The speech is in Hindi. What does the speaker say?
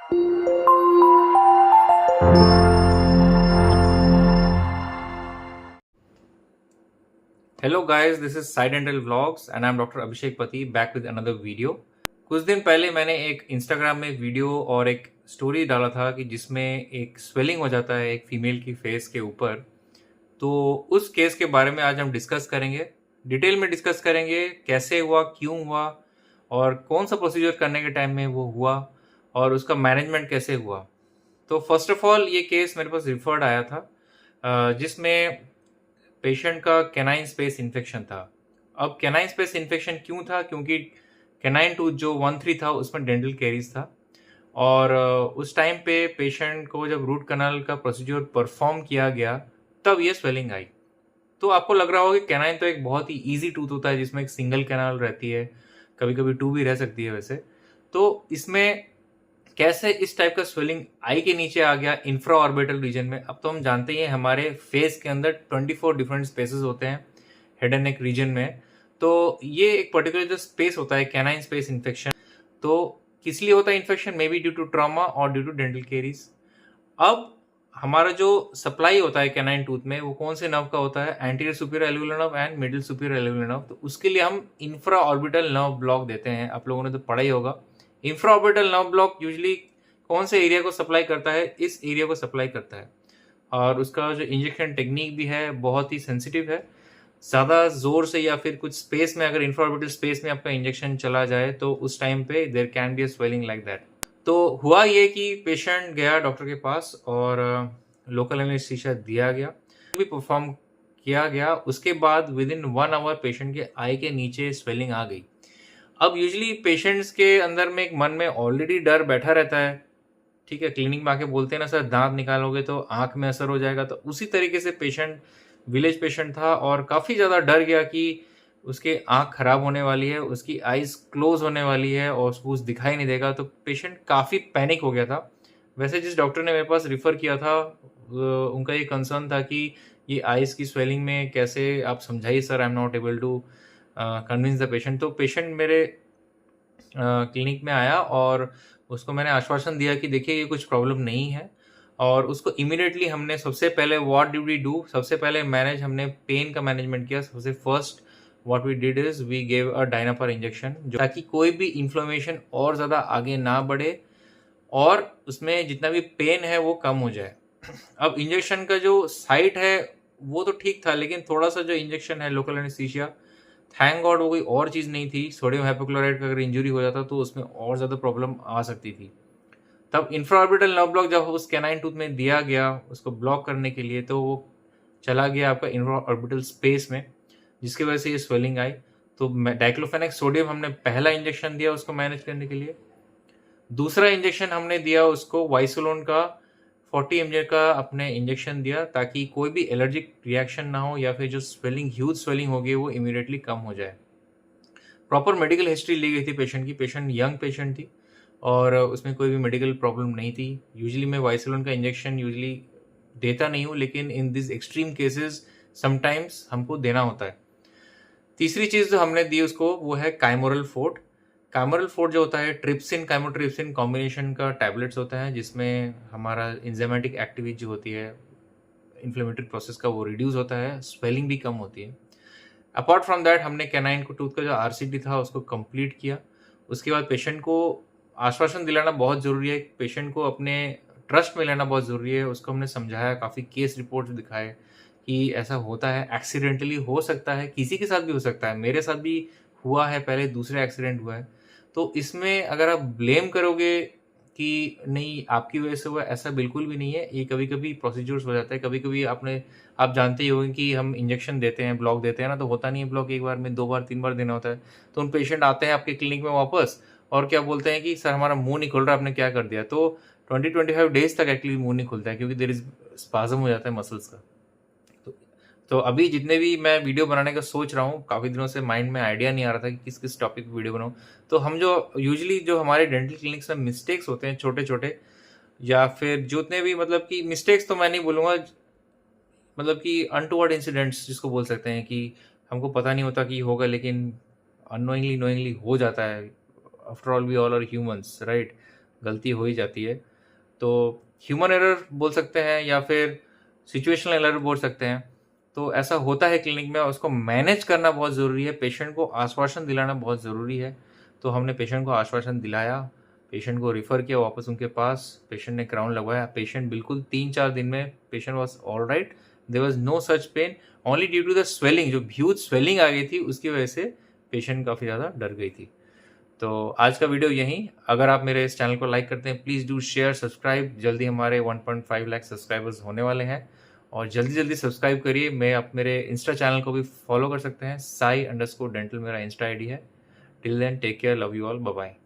Hello guys, this is Sai dental vlogs and I am doctor Abhishek Pati back with another video. कुछ दिन पहले मैंने एक इंस्टाग्राम में वीडियो और एक स्टोरी डाला था कि जिसमें एक स्वेलिंग हो जाता है एक फीमेल की फेस के ऊपर। तो उस केस के बारे में आज हम डिस्कस करेंगे, डिटेल में डिस्कस करेंगे कैसे हुआ, क्यों हुआ और कौन सा प्रोसीजर करने के टाइम में वो हुआ और उसका मैनेजमेंट कैसे हुआ। तो फर्स्ट ऑफ ऑल ये केस मेरे पास रिफर्ड आया था जिसमें पेशेंट का कैनाइन स्पेस इन्फेक्शन था। अब कैनाइन स्पेस इन्फेक्शन क्यों था? क्योंकि कैनाइन टूथ जो 1-3 था उसमें डेंटल कैरीज था और उस टाइम पे पेशेंट को जब रूट कनाल का प्रोसीजर परफॉर्म किया गया तब ये स्वेलिंग आई। तो आपको लग रहा होगा कि कैनाइन तो एक बहुत ही इजी टूथ होता है जिसमें एक सिंगल कैनाल रहती है, कभी कभी 2 भी रह सकती है वैसे। तो इसमें कैसे इस टाइप का स्वेलिंग आई के नीचे आ गया इंफ्रा ऑर्बिटल रीजन में? अब तो हम जानते ही हैं हमारे फेस के अंदर 24 डिफरेंट स्पेसेस होते हैं हेड एंड नेक रीजन में। तो ये एक पर्टिकुलर जो स्पेस होता है कैनाइन स्पेस इन्फेक्शन, तो किस लिए होता है infection? May be due to trauma और ड्यू टू डेंटल केरीज। अब हमारा जो सप्लाई होता है कैनाइन टूथ में वो कौन से नर्व का होता है? Anterior superior alveolar nerve and middle superior alveolar nerve. तो उसके लिए हम इंफ्रा ऑर्बिटल नर्व ब्लॉक देते हैं। आप लोगों ने तो पढ़ा ही होगा। Infra orbital nerve block usually कौन से एरिया को सप्लाई करता है? इस एरिया को सप्लाई करता है और उसका जो इंजेक्शन टेक्निक भी है बहुत ही सेंसिटिव है। ज़्यादा जोर से या फिर कुछ स्पेस में, अगर इंफ्राऑर्बिटल स्पेस में आपका इंजेक्शन चला जाए तो उस टाइम पे there can be a swelling like that. तो हुआ ये कि पेशेंट गया डॉक्टर के पास और लोकल एनेस्थीसिया दिया गया, भी परफॉर्म किया गया। उसके बाद विद इन 1 आवर पेशेंट के आई के नीचे स्वेलिंग आ गई। अब यूजली पेशेंट्स के अंदर में एक मन में ऑलरेडी डर बैठा रहता है, ठीक है। क्लिनिक में आके बोलते हैं ना, सर दांत निकालोगे तो आंख में असर हो जाएगा। तो उसी तरीके से पेशेंट, विलेज पेशेंट था और काफ़ी ज़्यादा डर गया कि उसके आंख खराब होने वाली है, उसकी आइज़ क्लोज होने वाली है और उसको कुछ दिखाई नहीं देगा। तो पेशेंट काफ़ी पैनिक हो गया था। वैसे जिस डॉक्टर ने मेरे पास रिफ़र किया था उनका ये कंसर्न था कि ये आइज़ की स्वेलिंग में कैसे आप समझाइए sir, I am not able to convince the patient. तो पेशेंट मेरे क्लिनिक में आया और उसको मैंने आश्वासन दिया कि देखिए ये कुछ प्रॉब्लम नहीं है। और उसको इमीडिएटली हमने सबसे पहले व्हाट डिड वी डू, सबसे पहले हमने पेन का मैनेजमेंट किया। सबसे first what we did is we gave a Dynapar injection, जो ताकि कोई भी इन्फ्लेमेशन और ज़्यादा आगे ना बढ़े और उसमें जितना भी पेन है वो कम हो जाए। अब इंजेक्शन का जो साइट है वो तो ठीक था, लेकिन थोड़ा सा जो इंजेक्शन है लोकल एनेस्थीसिया, थैंक गॉड वो कोई और चीज़ नहीं थी। सोडियम हाइपोक्लोराइड का अगर इंजरी हो जाता तो उसमें और ज़्यादा प्रॉब्लम आ सकती थी। तब इंफ्राऑर्बिटल नर्व ब्लॉक जब उस कैनाइन टूथ में दिया गया उसको ब्लॉक करने के लिए, तो वो चला गया आपका इंफ्राऑर्बिटल स्पेस में, जिसकी वजह से ये स्वेलिंग आई। तो डाइक्लोफेनेक सोडियम हमने पहला इंजेक्शन दिया उसको मैनेज करने के लिए। दूसरा इंजेक्शन हमने दिया उसको वाइसोलोन का 40 mg का अपने इंजेक्शन दिया, ताकि कोई भी एलर्जिक रिएक्शन ना हो या फिर जो स्वेलिंग, ह्यूज स्वेलिंग होगी वो इमीडिएटली कम हो जाए। प्रॉपर मेडिकल हिस्ट्री ली गई थी पेशेंट की। पेशेंट यंग पेशेंट थी और उसमें कोई भी मेडिकल प्रॉब्लम नहीं थी। यूजुअली मैं वाइसोलोन का इंजेक्शन यूजुअली देता नहीं हूँ, लेकिन in this extreme cases sometimes हमको देना होता है। तीसरी चीज़ जो हमने दी उसको वो है काइमोरल फोर्ट। काइमोरल फोर्ट जो होता है ट्रिप्सिन काइमोट्रिप्सिन कॉम्बिनेशन का टैबलेट्स होता है, जिसमें हमारा इंजाइमेटिक एक्टिविटी जो होती है इन्फ्लेमेटरी प्रोसेस का वो रिड्यूस होता है, स्वेलिंग भी कम होती है। अपार्ट फ्रॉम दैट हमने कैनाइन को टूथ का जो आरसीटी था उसको कंप्लीट किया। उसके बाद पेशेंट को आश्वासन दिलाना बहुत ज़रूरी है, पेशेंट को अपने ट्रस्ट में लेना बहुत ज़रूरी है। उसको हमने समझाया, काफ़ी केस रिपोर्ट्स दिखाए कि ऐसा होता है, एक्सीडेंटली हो सकता है, किसी के साथ भी हो सकता है। मेरे साथ भी हुआ है, पहले दूसरा एक्सीडेंट हुआ है। तो इसमें अगर आप ब्लेम करोगे कि नहीं आपकी वजह से हुआ, ऐसा बिल्कुल भी नहीं है। ये कभी-कभी प्रोसीजर्स हो जाता है, कभी-कभी आप जानते ही होंगे कि हम इंजेक्शन देते हैं, ब्लॉक देते हैं ना, तो होता नहीं है ब्लॉक एक बार में, 2 बार 3 बार देना होता है। तो उन पेशेंट आते हैं आपके क्लिनिक में वापस और क्या बोलते हैं कि सर हमारा मुँह नहीं खुल रहा, आपने क्या कर दिया? तो 20-25 डेज़ तक एक्चुअली मुँह नहीं खुलता है, क्योंकि देयर इज़ स्पाज़म हो जाता है मसल्स का। तो तो अभी जितने भी मैं वीडियो बनाने का सोच रहा हूँ, काफ़ी दिनों से माइंड में आइडिया नहीं आ रहा था कि किस-किस टॉपिक पे वीडियो बनाऊँ। तो हम जो यूजुअली जो हमारे डेंटल क्लिनिक्स में मिस्टेक्स होते हैं छोटे-छोटे, या फिर जितने भी, मतलब कि मिस्टेक्स तो मैं नहीं बोलूँगा, मतलब कि अनटोवर्ड इंसिडेंट्स जिसको बोल सकते हैं, कि हमको पता नहीं होता कि होगा लेकिन अननोइंगली नोइंगली हो जाता है। After all we all are humans, right? गलती हो ही जाती है। तो ह्यूमन एरर बोल सकते हैं या फिर सिचुएशनल एरर बोल सकते हैं। तो ऐसा होता है क्लिनिक में और उसको मैनेज करना बहुत ज़रूरी है, पेशेंट को आश्वासन दिलाना बहुत ज़रूरी है। तो हमने पेशेंट को आश्वासन दिलाया, पेशेंट को रेफ़र किया वापस उनके पास, पेशेंट ने क्राउन लगवाया, पेशेंट बिल्कुल 3-4 दिन में patient was alright, there was no such pain, only due to the swelling, जो ह्यूज स्वेलिंग आ गई थी उसकी वजह से पेशेंट काफ़ी ज़्यादा डर गई थी। तो आज का वीडियो यहीं। अगर आप मेरे इस चैनल को लाइक करते हैं, प्लीज़ डू शेयर, सब्सक्राइब। जल्दी हमारे 1.5 लाख सब्सक्राइबर्स होने वाले हैं और जल्दी-जल्दी सब्सक्राइब करिए। मैं आप मेरे इंस्टा चैनल को भी फॉलो कर सकते हैं, sai_dental मेरा इंस्टा आईडी है। Till then take care, love you all, bye bye.